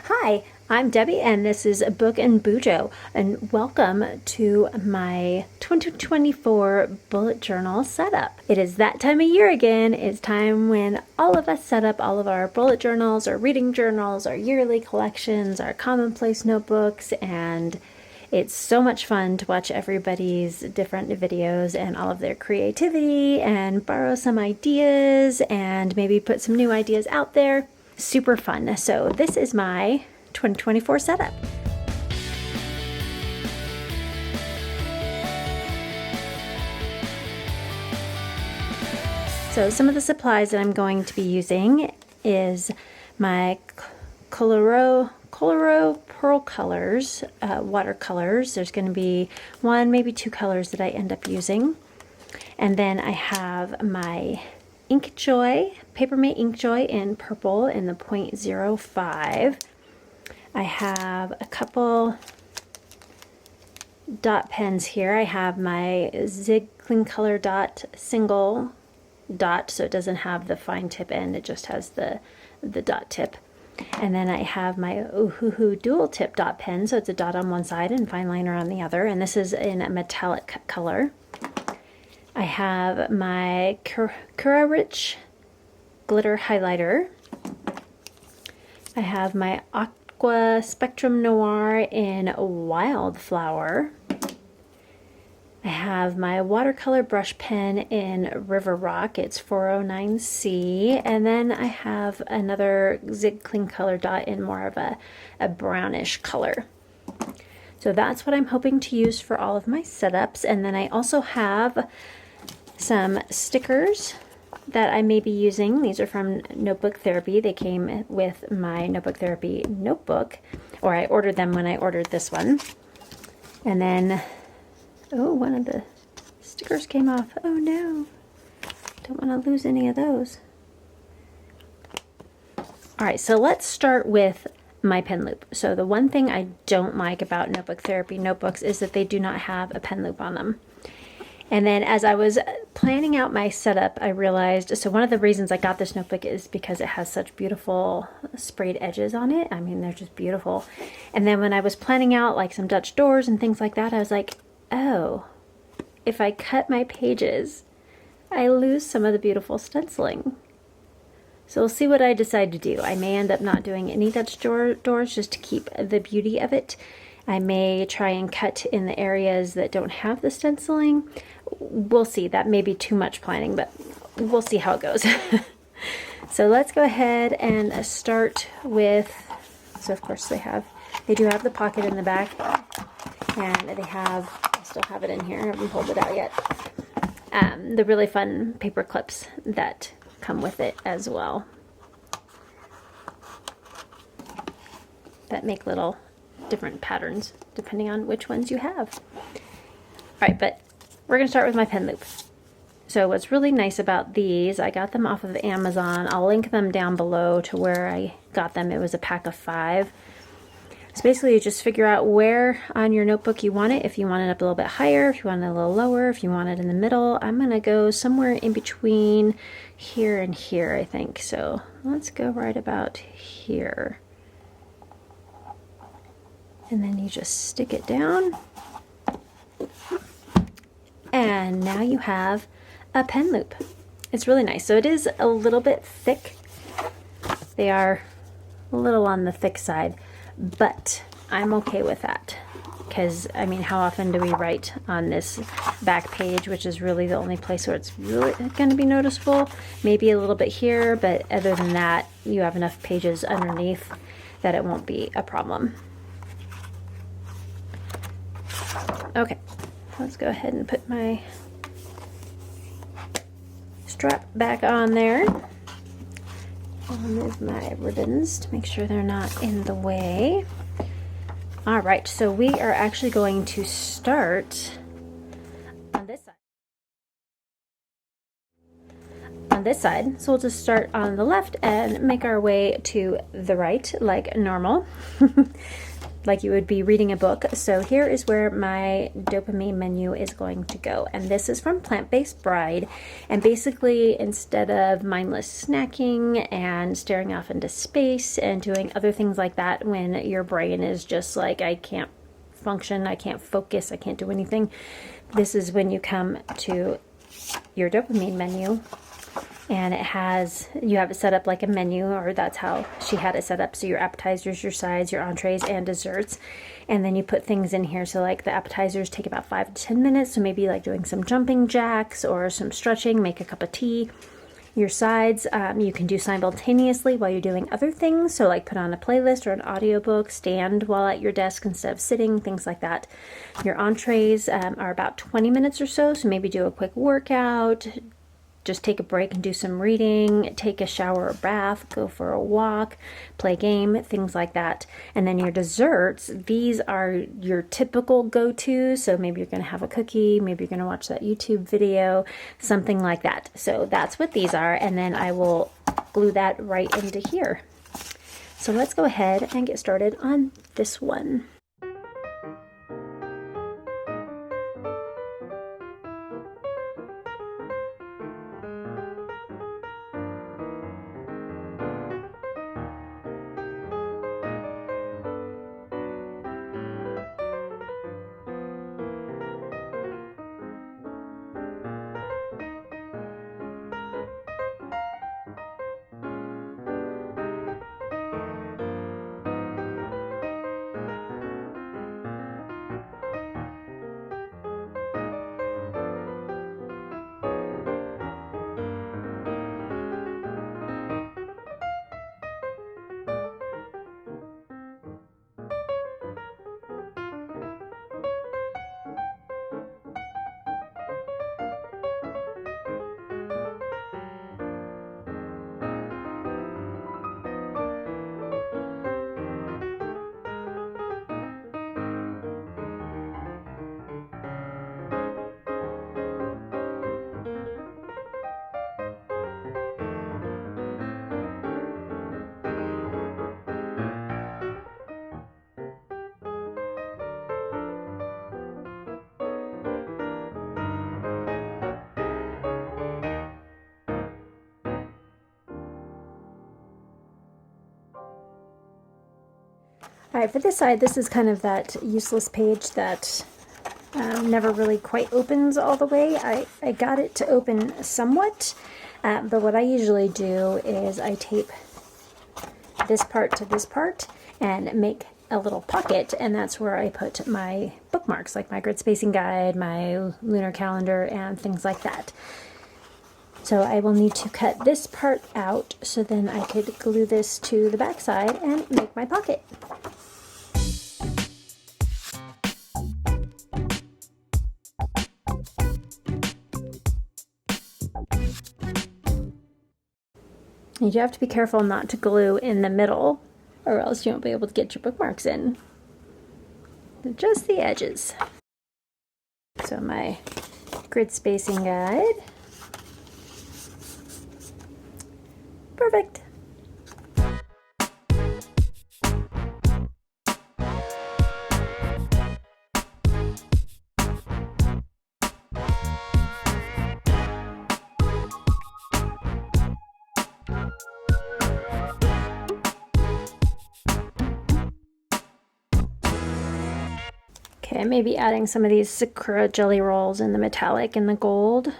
Hi, I'm Debbie and this is Book and Bujo, and welcome to my 2024 bullet journal setup. It is that time of year again. It's time when all of us set up all of our bullet journals, our reading journals, our yearly collections, our commonplace notebooks, and it's so much fun to watch everybody's different videos and all of their creativity and borrow some ideas and maybe put some new ideas out there. Super fun. So this is my 2024 setup. So some of the supplies that I'm going to be using is my Coloro Pearl Colors watercolors. There's going to be one, maybe two colors that I end up using. And then I have my Inkjoy, Papermate Inkjoy in purple in the 0.05. I have a couple dot pens here. I have my Zig Clean Color Dot single dot, so it doesn't have the fine tip end, it just has the dot tip. And then I have my Oohoo dual tip dot pen, so it's a dot on one side and fine liner on the other, and this is in a metallic color. I have my Cura Rich glitter highlighter. I have my Aqua Spectrum Noir in Wildflower. I have my watercolor brush pen in River Rock, it's 409C, and then I have another Zig Clean Color Dot in more of a brownish color. So that's what I'm hoping to use for all of my setups. And then I also have some stickers that I may be using. These are from Notebook Therapy. They came with my Notebook Therapy notebook, or I ordered them when I ordered this one. And then, oh, one of the stickers came off. Oh no, don't want to lose any of those. All right, so let's start with my pen loop. So the one thing I don't like about Notebook Therapy notebooks is that they do not have a pen loop on them. And then as I was planning out my setup, I realized, so one of the reasons I got this notebook is because it has such beautiful sprayed edges on it. I mean, they're just beautiful. And then when I was planning out like some Dutch doors and things like that, I was like, oh, if I cut my pages, I lose some of the beautiful stenciling. So we'll see what I decide to do. I may end up not doing any Dutch doors just to keep the beauty of it. I may try and cut in the areas that don't have the stenciling. We'll see. That may be too much planning, but we'll see how it goes. So let's go ahead and start with, so of course they do have the pocket in the back, and I still have it in here, I haven't pulled it out yet. The really fun paper clips that come with it as well, that make little different patterns depending on which ones you have. All right, but we're gonna start with my pen loop. So what's really nice about these, I got them off of Amazon. I'll link them down below to where I got them. It was a pack of 5. So basically you just figure out where on your notebook you want it. If you want it up a little bit higher, if you want it a little lower, if you want it in the middle. I'm gonna go somewhere in between here and here, I think. So let's go right about here. And then you just stick it down. And now you have a pen loop. It's really nice. So it is a little bit thick. They are a little on the thick side, but I'm okay with that. Because, I mean, how often do we write on this back page, which is really the only place where it's really going to be noticeable? Maybe a little bit here, but other than that, you have enough pages underneath that it won't be a problem. Okay, let's go ahead and put my strap back on there. I'll move my ribbons to make sure they're not in the way. All right, so we are actually going to start on this side. So we'll just start on the left and make our way to the right like normal. like you would be reading a book. So here is where my dopamine menu is going to go. And this is from Plant-Based Bride. And basically, instead of mindless snacking and staring off into space and doing other things like that when your brain is just like, I can't function, I can't focus, I can't do anything, this is when you come to your dopamine menu. And it has, you have it set up like a menu, or that's how she had it set up. So your appetizers, your sides, your entrees, and desserts. And then you put things in here. So like the appetizers take about 5 to 10 minutes. So maybe like doing some jumping jacks or some stretching, make a cup of tea. Your sides, you can do simultaneously while you're doing other things. So like put on a playlist or an audiobook, stand while at your desk instead of sitting, things like that. Your entrees are about 20 minutes or so. So maybe do a quick workout, just take a break and do some reading, take a shower or bath, go for a walk, play a game, things like that. And then your desserts, these are your typical go-to. So maybe you're going to have a cookie, maybe you're going to watch that YouTube video, something like that. So that's what these are. And then I will glue that right into here. So let's go ahead and get started on this one. All right, for this side, this is kind of that useless page that never really quite opens all the way. I got it to open somewhat, but what I usually do is I tape this part to this part and make a little pocket, and that's where I put my bookmarks, like my grid spacing guide, my lunar calendar, and things like that. So I will need to cut this part out so then I could glue this to the back side and make my pocket. You do have to be careful not to glue in the middle, or else you won't be able to get your bookmarks in. Just the edges. So my grid spacing guide. Perfect. Okay, maybe adding some of these Sakura jelly rolls in the metallic and the gold.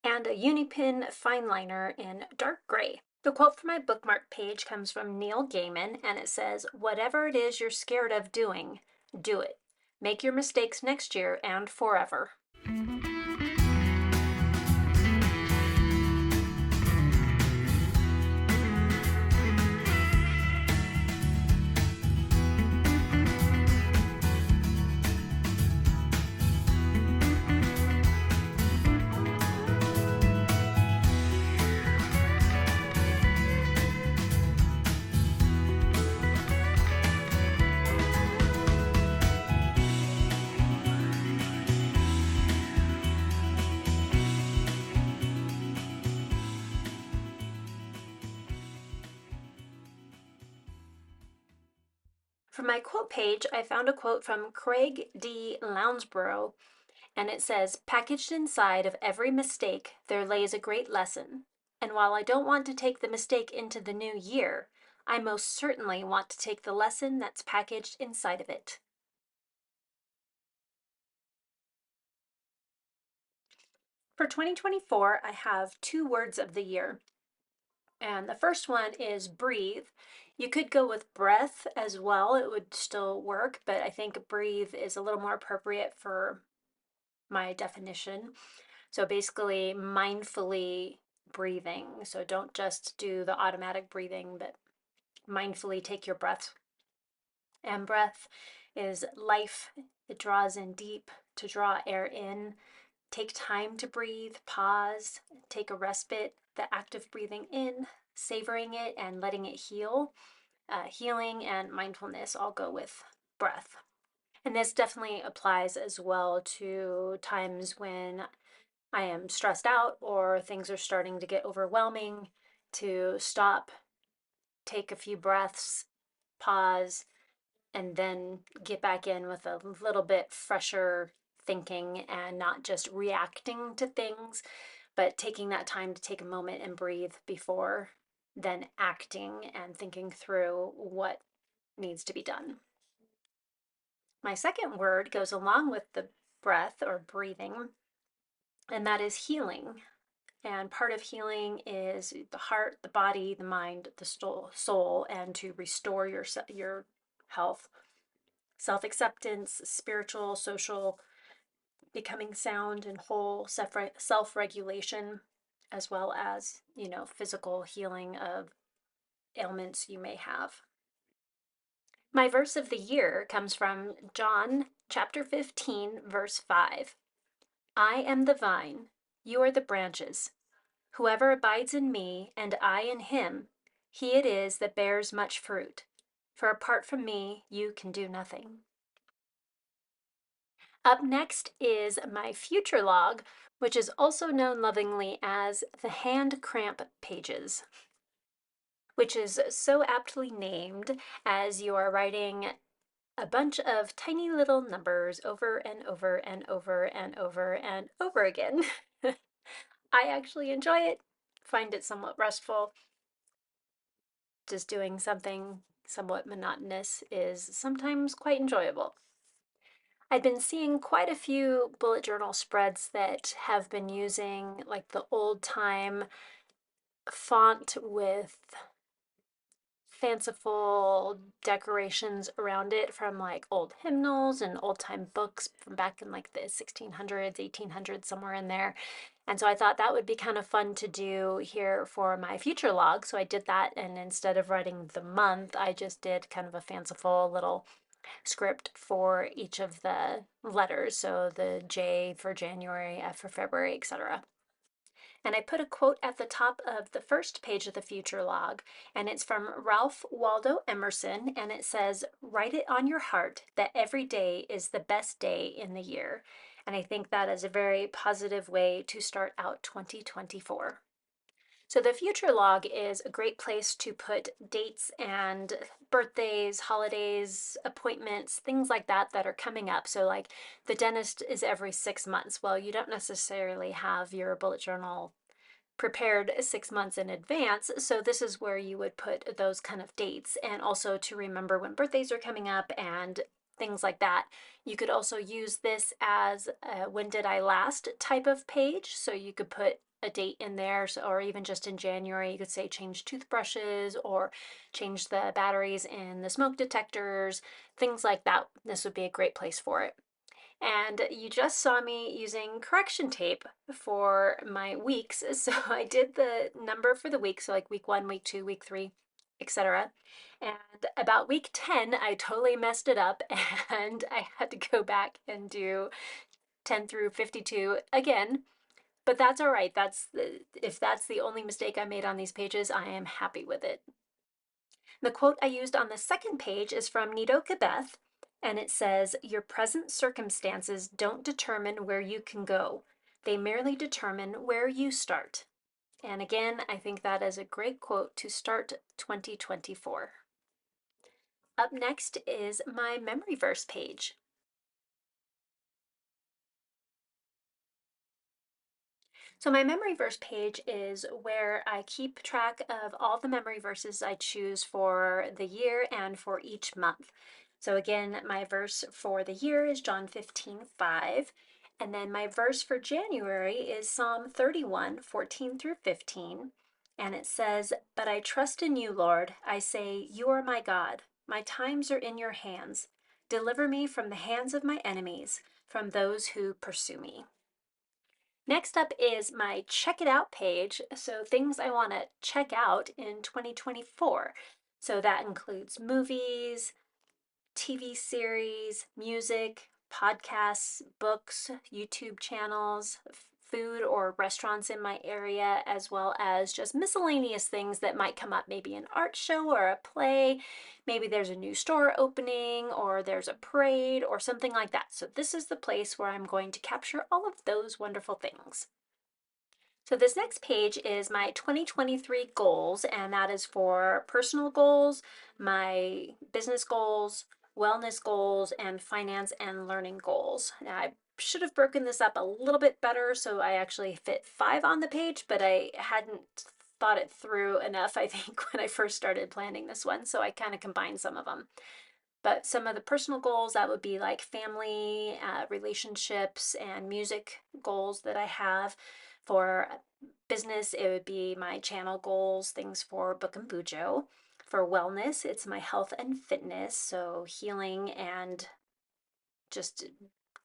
And a Unipin fine liner in dark gray. The quote for my bookmark page comes from Neil Gaiman, and it says, "Whatever it is you're scared of doing, do it. Make your mistakes next year and forever." For my quote page, I found a quote from Craig D. Lounsborough, and it says, "Packaged inside of every mistake, there lays a great lesson. And while I don't want to take the mistake into the new year, I most certainly want to take the lesson that's packaged inside of it." For 2024, I have 2 words of the year. And the first one is breathe. You could go with breath as well, it would still work, but I think breathe is a little more appropriate for my definition. So basically, mindfully breathing. So don't just do the automatic breathing, but mindfully take your breath. And breath is life, it draws in deep to draw air in. Take time to breathe, pause, take a respite, the act of breathing in, savoring it, and letting it heal. Healing and mindfulness all go with breath. And this definitely applies as well to times when I am stressed out or things are starting to get overwhelming, to stop, take a few breaths, pause, and then get back in with a little bit fresher thinking and not just reacting to things, but taking that time to take a moment and breathe before then acting and thinking through what needs to be done. My second word goes along with the breath or breathing, and that is healing. And part of healing is the heart, the body, the mind, the soul, and to restore your health, self-acceptance, spiritual, social, becoming sound and whole, self-regulation, as well as, physical healing of ailments you may have. My verse of the year comes from John chapter 15, verse 5. "I am the vine, you are the branches. Whoever abides in me and I in him, he it is that bears much fruit. For apart from me, you can do nothing." Up next is my future log, which is also known lovingly as the hand cramp pages, which is so aptly named as you are writing a bunch of tiny little numbers over and over and over and over and over again. I actually enjoy it, find it somewhat restful. Just doing something somewhat monotonous is sometimes quite enjoyable. I've been seeing quite a few bullet journal spreads that have been using like the old time font with fanciful decorations around it from like old hymnals and old time books from back in like the 1600s, 1800s, somewhere in there. And so I thought that would be kind of fun to do here for my future log. So I did that, and instead of writing the month, I just did kind of a fanciful little script for each of the letters. So the J for January, F for February, etc. And I put a quote at the top of the first page of the future log, and it's from Ralph Waldo Emerson, and it says, "Write it on your heart that every day is the best day in the year." And I think that is a very positive way to start out 2024. So the future log is a great place to put dates and birthdays, holidays, appointments, things like that that are coming up. So like the dentist is every 6 months. Well, you don't necessarily have your bullet journal prepared 6 months in advance. So this is where you would put those kind of dates, and also to remember when birthdays are coming up and things like that. You could also use this as a when did I last type of page. So you could put a date in there, or even just in January, you could say change toothbrushes or change the batteries in the smoke detectors, things like that. This would be a great place for it. And you just saw me using correction tape for my weeks. So I did the number for the week, so like week 1, week 2, week 3, etc. And about week 10, I totally messed it up and I had to go back and do 10 through 52 again. But that's all right. If that's the only mistake I made on these pages, I am happy with it. The quote I used on the second page is from Nidoka Beth, and it says, "Your present circumstances don't determine where you can go. They merely determine where you start." And again, I think that is a great quote to start 2024. Up next is my memory verse page. So my memory verse page is where I keep track of all the memory verses I choose for the year and for each month. So again, my verse for the year is John 15:5. And then my verse for January is Psalm 31:14 through 15. And it says, "But I trust in you, Lord. I say, you are my God. My times are in your hands. Deliver me from the hands of my enemies, from those who pursue me." Next up is my check it out page. So things I want to check out in 2024. So that includes movies, TV series, music, podcasts, books, YouTube channels, food or restaurants in my area, as well as just miscellaneous things that might come up, maybe an art show or a play, maybe there's a new store opening or there's a parade or something like that. So this is the place where I'm going to capture all of those wonderful things. So this next page is my 2023 goals, and that is for personal goals, my business goals, wellness goals, and finance and learning goals. Now, I should have broken this up a little bit better so I actually fit 5 on the page, but I hadn't thought it through enough, I think, when I first started planning this one, so I kind of combined some of them. But some of the personal goals, that would be like family, relationships, and music goals that I have. For business, it would be my channel goals, things for Book and Bujo. For wellness, it's my health and fitness, so healing and just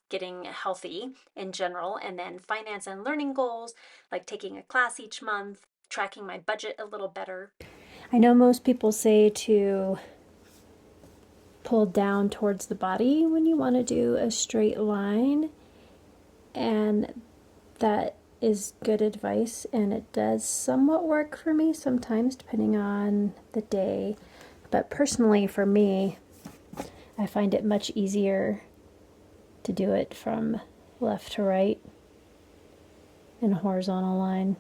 getting healthy in general. And then finance and learning goals, like taking a class each month, tracking my budget a little better. I know most people say to pull down towards the body when you want to do a straight line, and that is good advice, and it does somewhat work for me sometimes depending on the day. But personally, for me, I find it much easier to do it from left to right in a horizontal line.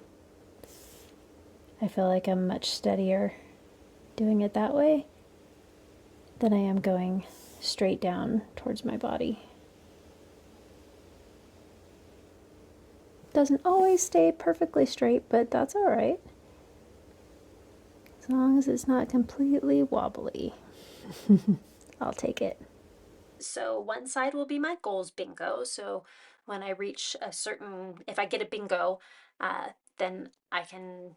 I feel like I'm much steadier doing it that way than I am going straight down towards my body. Doesn't always stay perfectly straight, but that's all right. As long as it's not completely wobbly, I'll take it. So one side will be my goals bingo. So when I reach a certain, if I get a bingo, then I can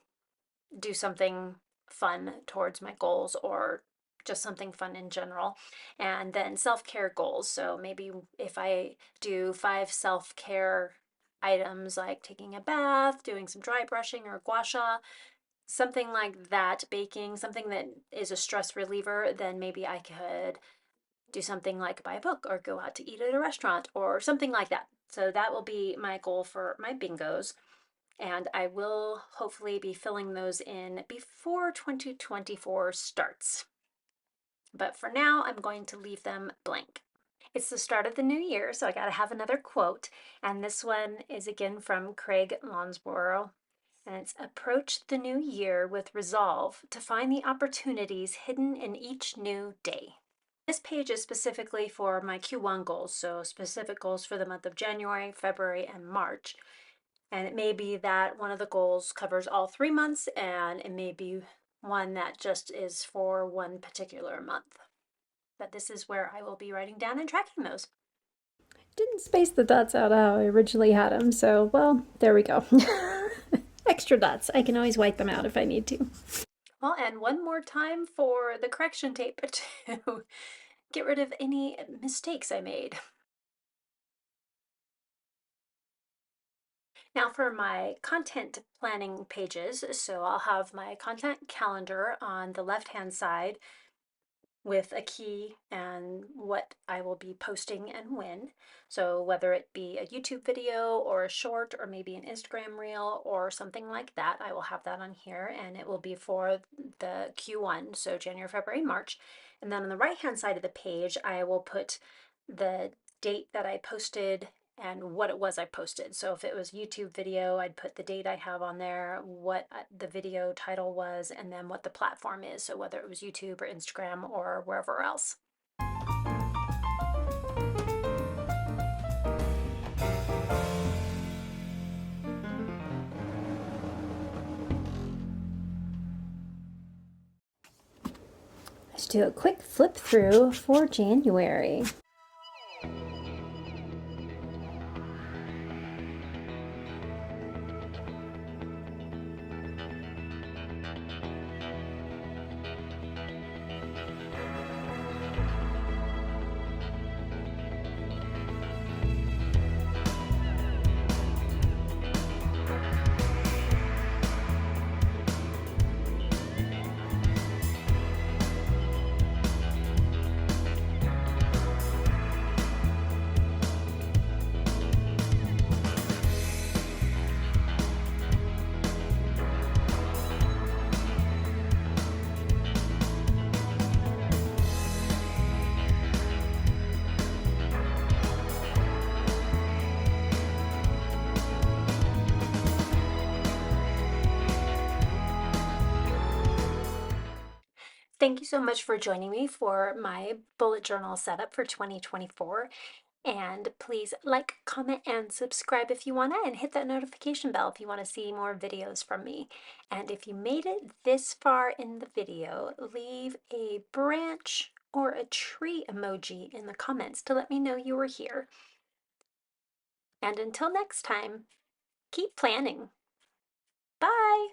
do something fun towards my goals or just something fun in general. And then self-care goals. So maybe if I do 5 self-care items like taking a bath, doing some dry brushing or gua sha, something like that, baking, something that is a stress reliever, then maybe I could do something like buy a book or go out to eat at a restaurant or something like that. So that will be my goal for my bingos. And I will hopefully be filling those in before 2024 starts. But for now, I'm going to leave them blank. It's the start of the new year, so I got to have another quote. And this one is again from Craig Lonsborough. And it's, "Approach the new year with resolve to find the opportunities hidden in each new day." This page is specifically for my Q1 goals, so specific goals for the month of January, February, and March. And it may be that one of the goals covers all 3 months, and it may be one that just is for one particular month. But this is where I will be writing down and tracking those. Didn't space the dots out how I originally had them, so, well, there we go. Extra dots. I can always wipe them out if I need to. Well, and one more time for the correction tape to get rid of any mistakes I made. Now for my content planning pages, so I'll have my content calendar on the left-hand side with a key and what I will be posting and when. So whether it be a YouTube video or a short or maybe an Instagram reel or something like that, I will have that on here, and it will be for the Q1, so January, February, March. And then on the right-hand side of the page, I will put the date that I posted and what it was I posted. So if it was YouTube video, I'd put the date I have on there, what the video title was, and then what the platform is. So whether it was YouTube or Instagram or wherever else. Let's do a quick flip through for January. Thank you so much for joining me for my bullet journal setup for 2024. And please like, comment, and subscribe if you want to, and hit that notification bell if you want to see more videos from me. And if you made it this far in the video, leave a branch or a tree emoji in the comments to let me know you were here. And until next time, keep planning. Bye!